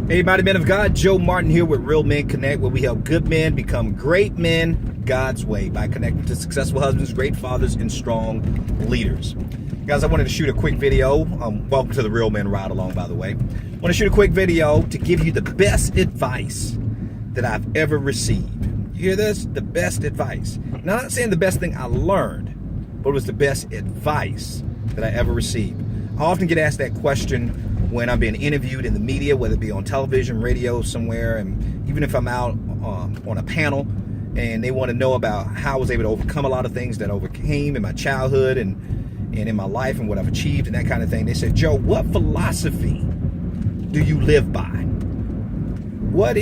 Hey, mighty men of God, Joe Martin here with Real Men Connect, where we help good men become great men God's way by connecting to successful husbands, great fathers, and strong leaders. Guys, I wanted to shoot a quick video. Welcome to the Real Men Ride Along, by the way. I want to shoot a quick video to give you the best advice that I've ever received. You hear this? The best advice. Now, I'm not saying the best thing I learned, but it was the best advice that I ever received. I often get asked that question when I'm being interviewed in the media, whether it be on television, radio, somewhere, and even if I'm out on a panel and they want to know about how I was able to overcome a lot of things that I overcame in my childhood and in my life and what I've achieved and that kind of thing. They said, Joe, what philosophy do you live by? What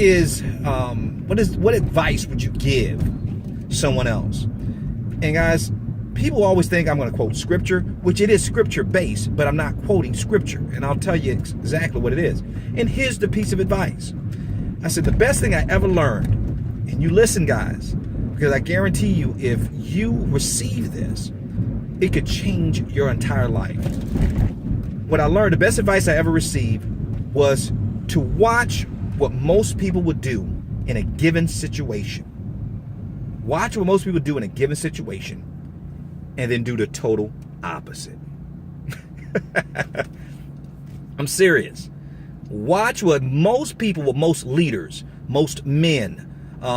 advice would you give someone else? And guys, people always think I'm going to quote scripture, which it is scripture based, but I'm not quoting scripture. And I'll tell you exactly what it is. And here's the piece of advice. I said, the best thing I ever learned, and you listen, guys, because I guarantee you, if you receive this, it could change your entire life. What I learned, the best advice I ever received was to watch what most people would do in a given situation. Watch what most people do in a given situation and then do the total opposite. I'm serious. Watch what most people, what most leaders, most men,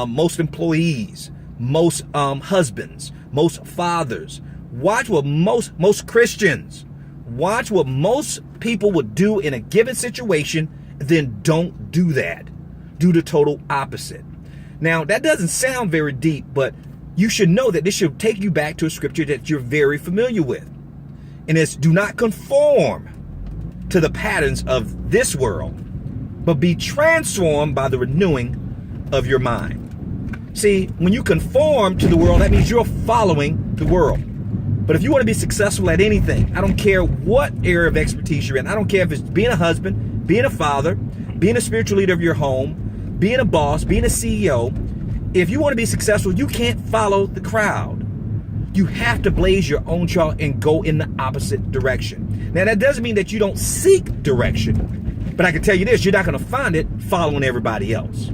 most employees, most husbands, most fathers, watch what most Christians, watch what most people would do in a given situation, then don't do that. Do the total opposite. Now, that doesn't sound very deep, but you should know that this should take you back to a scripture that you're very familiar with. And it's, do not conform to the patterns of this world, but be transformed by the renewing of your mind. See, when you conform to the world, that means you're following the world. But if you want to be successful at anything, I don't care what area of expertise you're in. I don't care if it's being a husband, being a father, being a spiritual leader of your home, being a boss, being a CEO. If you want to be successful, you can't follow the crowd. You have to blaze your own trail and go in the opposite direction. Now, that doesn't mean that you don't seek direction, but I can tell you this, you're not going to find it following everybody else.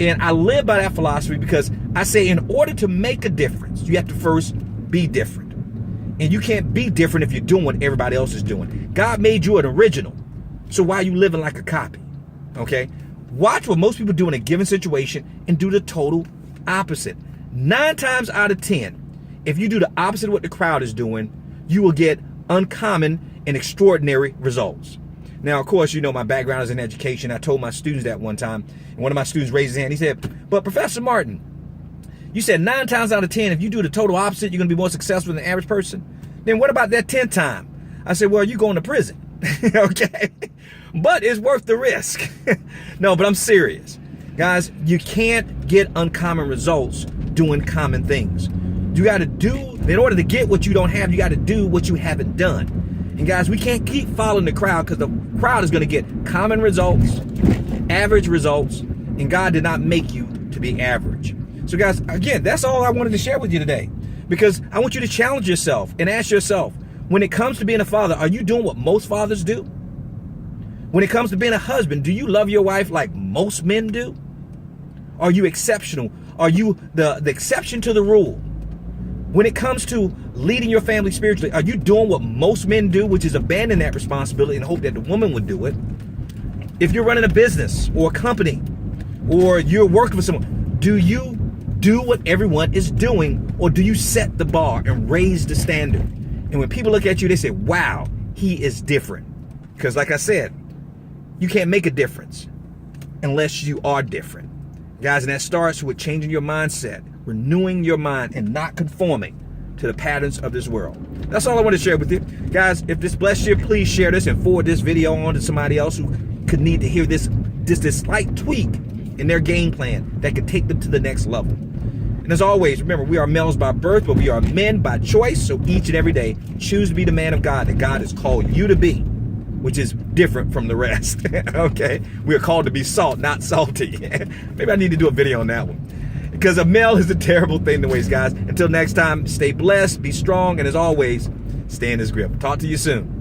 And I live by that philosophy because I say in order to make a difference, you have to first be different. And you can't be different if you're doing what everybody else is doing. God made you an original. So why are you living like a copy? Okay? Watch what most people do in a given situation and do the total opposite. 9 times out of 10, if you do the opposite of what the crowd is doing, you will get uncommon and extraordinary results. Now, of course, you know my background is in education. I told my students that one time, and one of my students raised his hand. He said, but Professor Martin, you said 9 times out of 10, if you do the total opposite, you're going to be more successful than the average person. Then what about that 10th time? I said, well, you're going to prison. Okay? But it's worth the risk. No, but I'm serious. Guys, you can't get uncommon results doing common things. You got to do, in order to get what you don't have, you got to do what you haven't done. And guys, we can't keep following the crowd because the crowd is going to get common results, average results, and God did not make you to be average. So guys, again, that's all I wanted to share with you today, because I want you to challenge yourself and ask yourself, when it comes to being a father, are you doing what most fathers do? When it comes to being a husband, do you love your wife like most men do? Are you exceptional? Are you the exception to the rule? When it comes to leading your family spiritually, are you doing what most men do, which is abandon that responsibility and hope that the woman would do it? If you're running a business or a company, or you're working for someone, do you do what everyone is doing, or do you set the bar and raise the standard? And when people look at you, they say, wow, he is different. Because like I said, you can't make a difference unless you are different. Guys, and that starts with changing your mindset, renewing your mind, and not conforming to the patterns of this world. That's all I want to share with you. Guys, if this blessed you, please share this and forward this video on to somebody else who could need to hear this slight tweak in their game plan that could take them to the next level. And as always, remember, we are males by birth, but we are men by choice. So each and every day, choose to be the man of God that God has called you to be, which is different from the rest. Okay? We are called to be salt, not salty. Maybe I need to do a video on that one. Because a male is a terrible thing to waste, guys. Until next time, stay blessed, be strong, and as always, stay in his grip. Talk to you soon.